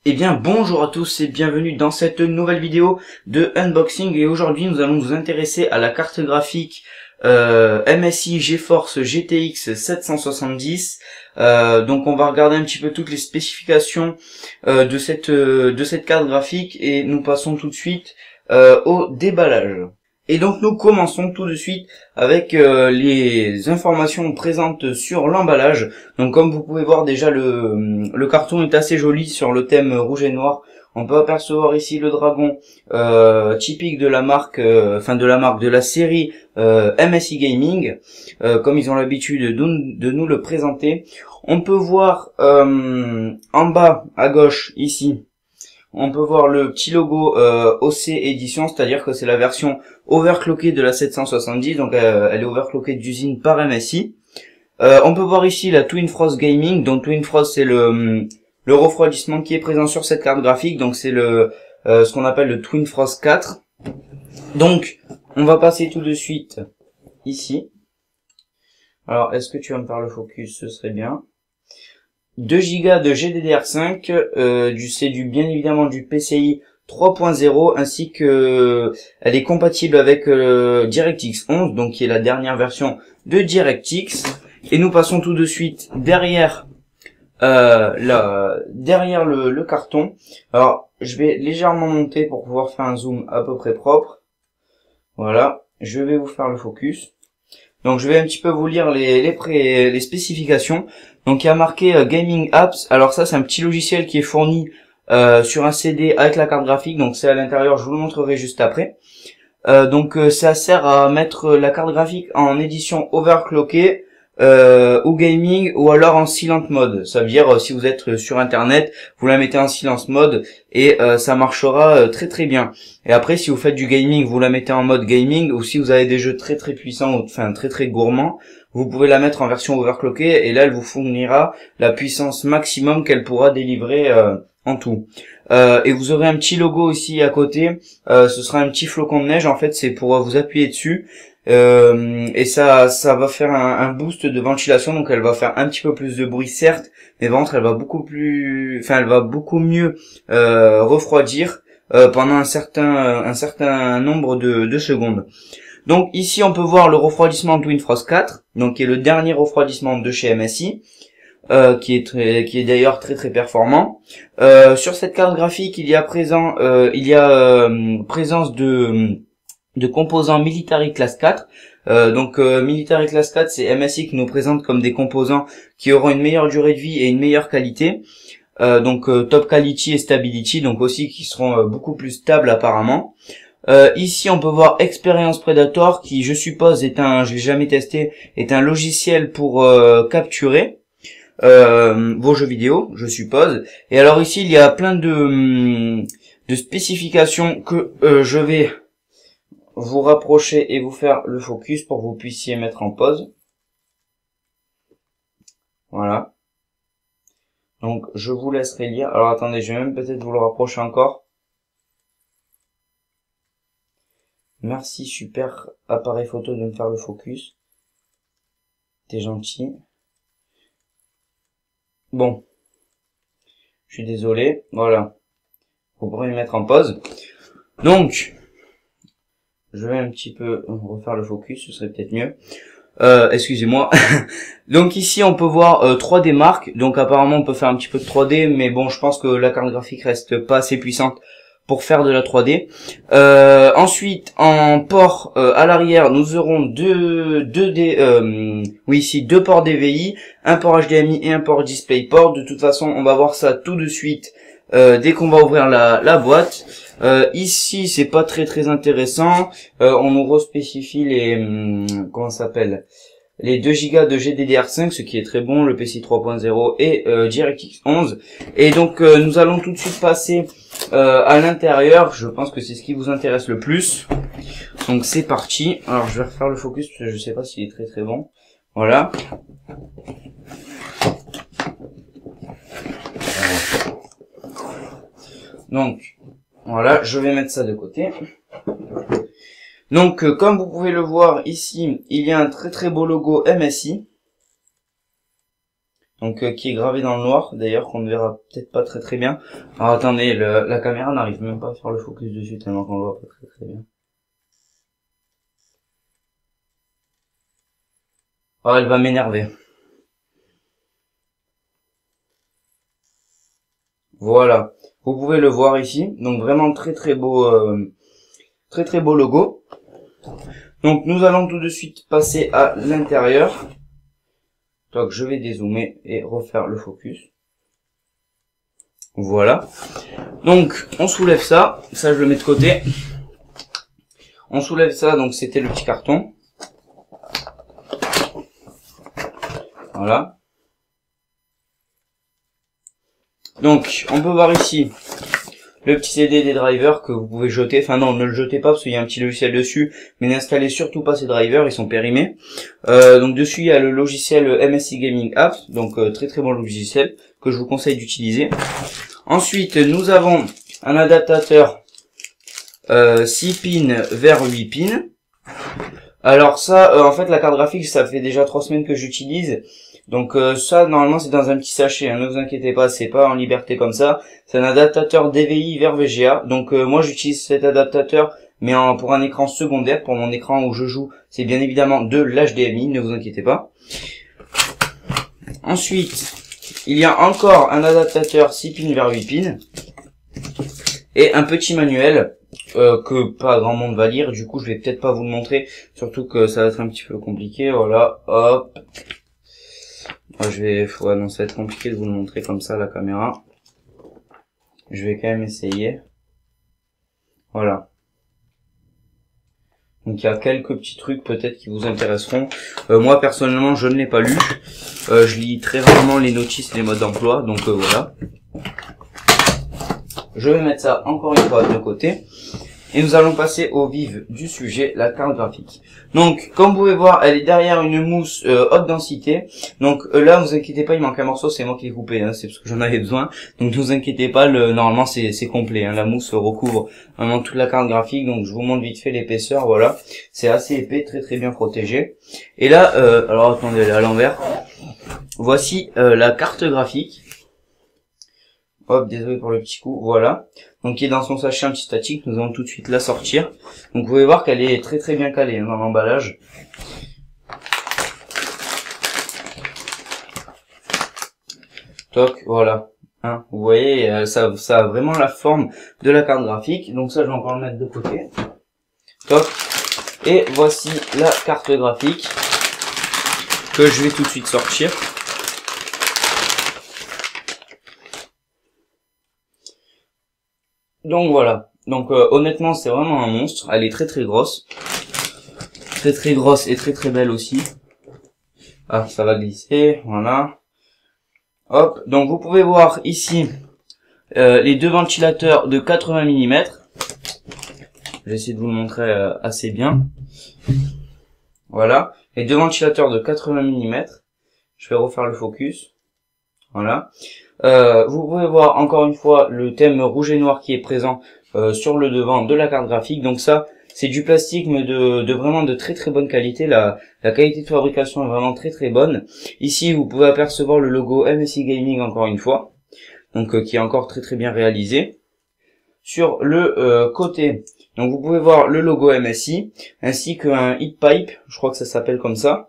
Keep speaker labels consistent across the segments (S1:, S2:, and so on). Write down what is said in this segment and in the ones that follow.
S1: Eh bien bonjour à tous et bienvenue dans cette nouvelle vidéo de unboxing, et aujourd'hui nous allons nous intéresser à la carte graphique MSI GeForce GTX 770. Donc on va regarder un petit peu toutes les spécifications de cette carte graphique et nous passons tout de suite au déballage. Et donc nous commençons tout de suite avec les informations présentes sur l'emballage. Donc comme vous pouvez voir déjà le carton est assez joli sur le thème rouge et noir. On peut apercevoir ici le dragon typique de la marque, de la série MSI Gaming, comme ils ont l'habitude de nous le présenter. On peut voir en bas à gauche ici, on peut voir le petit logo OC Edition, c'est-à-dire que c'est la version overclockée de la 770, donc elle est overclockée d'usine par MSI. On peut voir ici la Twin Frost Gaming, donc Twin Frost c'est le refroidissement qui est présent sur cette carte graphique, donc c'est ce qu'on appelle le Twin Frost 4. Donc on va passer tout de suite ici. Alors est-ce que tu vas me faire le focus, ce serait bien. 2 Go de GDDR5, c'est bien évidemment du PCI 3.0, ainsi que elle est compatible avec DirectX 11, donc qui est la dernière version de DirectX. Et nous passons tout de suite derrière le carton. Alors je vais légèrement monter pour pouvoir faire un zoom à peu près propre. Voilà, je vais vous faire le focus. Donc je vais un petit peu vous lire les spécifications. Donc il y a marqué Gaming Apps. Alors ça c'est un petit logiciel qui est fourni sur un CD avec la carte graphique. Donc c'est à l'intérieur, je vous le montrerai juste après. Ça sert à mettre la carte graphique en édition overclockée ou gaming, ou alors en silent mode. Ça veut dire si vous êtes sur internet, vous la mettez en silence mode et ça marchera très très bien. Et après si vous faites du gaming, vous la mettez en mode gaming, ou si vous avez des jeux très très puissants, enfin très très gourmands, vous pouvez la mettre en version overclockée et là elle vous fournira la puissance maximum qu'elle pourra délivrer en tout. Et vous aurez un petit logo ici à côté, ce sera un petit flocon de neige, en fait c'est pour vous appuyer dessus. Et ça va faire un boost de ventilation, donc elle va faire un petit peu plus de bruit certes, mais par contre elle va beaucoup mieux refroidir pendant un certain nombre de secondes. Donc ici on peut voir le refroidissement Twin Frost 4, donc qui est le dernier refroidissement de chez MSI, qui est d'ailleurs très très performant. Sur cette carte graphique il y a présence de composants Military Class 4. Military Class 4, c'est MSI qui nous présente comme des composants qui auront une meilleure durée de vie et une meilleure qualité. Top Quality et Stability, donc aussi qui seront beaucoup plus stables apparemment. Ici on peut voir Experience Predator, qui je suppose je l'ai jamais testé, est un logiciel pour capturer vos jeux vidéo, je suppose. Et alors ici il y a plein de spécifications que je vais vous rapprocher et vous faire le focus pour que vous puissiez mettre en pause. Voilà. Donc je vous laisserai lire. Alors attendez, je vais même peut-être vous le rapprocher encore. Merci, super appareil photo, de me faire le focus. T'es gentil. Bon. Je suis désolé. Voilà. Vous pourrez me mettre en pause. Donc, je vais un petit peu refaire le focus, ce serait peut-être mieux. Excusez-moi. Donc ici on peut voir 3D Mark. Donc apparemment on peut faire un petit peu de 3D, mais bon, je pense que la carte graphique reste pas assez puissante pour faire de la 3D. Ensuite, en port à l'arrière, nous aurons deux ports DVI, un port HDMI et un port DisplayPort. De toute façon, on va voir ça tout de suite dès qu'on va ouvrir la boîte. Ici, c'est pas très très intéressant. On nous respécifie les les 2 Go de GDDR5, ce qui est très bon, le PCI 3.0 et DirectX 11. Et donc nous allons tout de suite passer à l'intérieur. Je pense que c'est ce qui vous intéresse le plus. Donc c'est parti. Alors je vais refaire le focus parce que je sais pas s'il est très très bon. Voilà. Donc voilà, je vais mettre ça de côté. Donc comme vous pouvez le voir ici, il y a un très très beau logo MSI. donc qui est gravé dans le noir, d'ailleurs qu'on ne verra peut-être pas très bien. Alors attendez, la caméra n'arrive même pas à faire le focus dessus tellement qu'on le voit pas très bien. Oh, elle va m'énerver. Voilà, vous pouvez le voir ici, donc vraiment très beau logo. Donc nous allons tout de suite passer à l'intérieur. Donc je vais dézoomer et refaire le focus. Voilà. Donc on soulève ça je le mets de côté. On soulève ça, donc c'était le petit carton. Voilà. Donc on peut voir ici le petit CD des drivers que vous pouvez jeter. Enfin non, ne le jetez pas parce qu'il y a un petit logiciel dessus, mais n'installez surtout pas ces drivers, ils sont périmés. Donc dessus il y a le logiciel MSI Gaming Apps, donc très bon logiciel que je vous conseille d'utiliser. Ensuite nous avons un adaptateur 6 pins vers 8 pins. Alors ça, en fait la carte graphique, ça fait déjà 3 semaines que j'utilise. Donc ça normalement c'est dans un petit sachet, hein, ne vous inquiétez pas, c'est pas en liberté comme ça. C'est un adaptateur DVI vers VGA. Donc moi j'utilise cet adaptateur mais pour un écran secondaire. Pour mon écran où je joue, c'est bien évidemment de l'HDMI, ne vous inquiétez pas. Ensuite, il y a encore un adaptateur 6 pins vers 8 pins et un petit manuel que pas grand monde va lire. Du coup je vais peut-être pas vous le montrer, surtout que ça va être un petit peu compliqué. Voilà, hop. Ouais, non, ça va être compliqué de vous le montrer comme ça à la caméra. Je vais quand même essayer. Voilà. Donc il y a quelques petits trucs peut-être qui vous intéresseront. Moi personnellement je ne l'ai pas lu. Je lis très rarement les notices et les modes d'emploi, donc voilà. Je vais mettre ça encore une fois de côté. Et nous allons passer au vif du sujet, la carte graphique. Donc, comme vous pouvez voir, elle est derrière une mousse haute densité. Donc là, vous inquiétez pas, il manque un morceau, c'est moi qui l'ai coupé, hein, c'est parce que j'en avais besoin. Donc ne vous inquiétez pas, normalement c'est complet. Hein, la mousse recouvre vraiment toute la carte graphique. Donc je vous montre vite fait l'épaisseur, voilà. C'est assez épais, très bien protégé. Et là, alors attendez, elle est à l'envers. Voici la carte graphique. Hop, désolé pour le petit coup, voilà. Donc qui est dans son sachet anti-statique, nous allons tout de suite la sortir. Donc vous pouvez voir qu'elle est très bien calée hein, dans l'emballage. Toc, voilà. Hein, vous voyez, ça a vraiment la forme de la carte graphique. Donc ça, je vais encore le mettre de côté. Toc. Et voici la carte graphique que je vais tout de suite sortir. Donc voilà, donc honnêtement c'est vraiment un monstre, elle est très grosse, très grosse et très belle aussi. Ah, ça va glisser, voilà. Hop, donc vous pouvez voir ici les deux ventilateurs de 80 mm. Je vais essayer de vous le montrer assez bien. Voilà, les deux ventilateurs de 80 mm. Je vais refaire le focus. Voilà. Vous pouvez voir encore une fois le thème rouge et noir qui est présent sur le devant de la carte graphique. Donc ça, c'est du plastique mais de vraiment de très bonne qualité. La qualité de fabrication est vraiment très bonne. Ici, vous pouvez apercevoir le logo MSI Gaming encore une fois, donc qui est encore très bien réalisé. Sur le côté, donc vous pouvez voir le logo MSI ainsi qu'un heat pipe, je crois que ça s'appelle comme ça.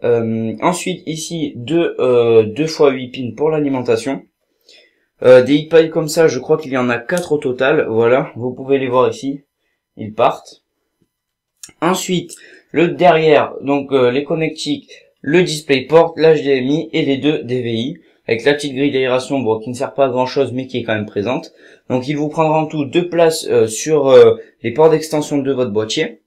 S1: Ensuite ici deux x 8 pins pour l'alimentation. Des heat pipes comme ça, je crois qu'il y en a 4 au total. Voilà, vous pouvez les voir ici, ils partent. Ensuite le derrière, donc les connectiques, le DisplayPort, l'HDMI et les deux DVI avec la petite grille d'aération, bon, qui ne sert pas à grand chose mais qui est quand même présente. Donc il vous prendra en tout 2 places sur les ports d'extension de votre boîtier.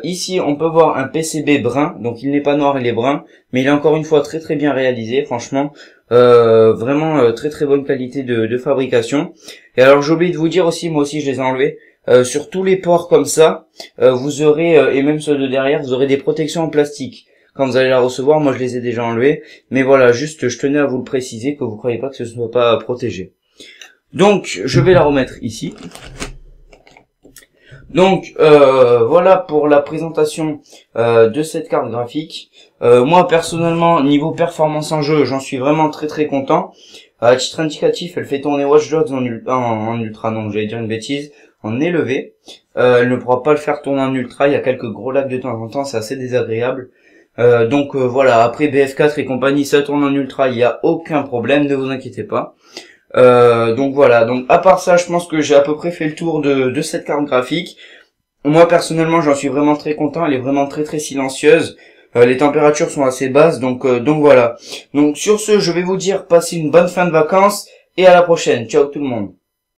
S1: Ici on peut voir un PCB brun, donc il n'est pas noir, il est brun, mais il est encore une fois très bien réalisé, franchement vraiment très bonne qualité de fabrication. Et alors j'ai oublié de vous dire aussi, moi aussi je les ai enlevés, sur tous les ports comme ça, vous aurez, et même ceux de derrière, vous aurez des protections en plastique. Quand vous allez la recevoir, moi je les ai déjà enlevés, mais voilà, juste je tenais à vous le préciser, que vous croyez pas que ce ne soit pas protégé. Donc je vais la remettre ici. Donc voilà pour la présentation de cette carte graphique. Moi personnellement, niveau performance en jeu, j'en suis vraiment très content. À titre indicatif, elle fait tourner Watch Dogs en ultra, non, j'allais dire une bêtise, en élevé. Elle ne pourra pas le faire tourner en ultra, il y a quelques gros lags de temps en temps, c'est assez désagréable. Donc voilà, après BF4 et compagnie, ça tourne en ultra, il n'y a aucun problème, ne vous inquiétez pas. Donc voilà, donc à part ça, je pense que j'ai à peu près fait le tour de cette carte graphique. Moi personnellement, j'en suis vraiment très content, elle est vraiment très silencieuse. Les températures sont assez basses, donc voilà. Donc sur ce, je vais vous dire passez une bonne fin de vacances et à la prochaine. Ciao tout le monde.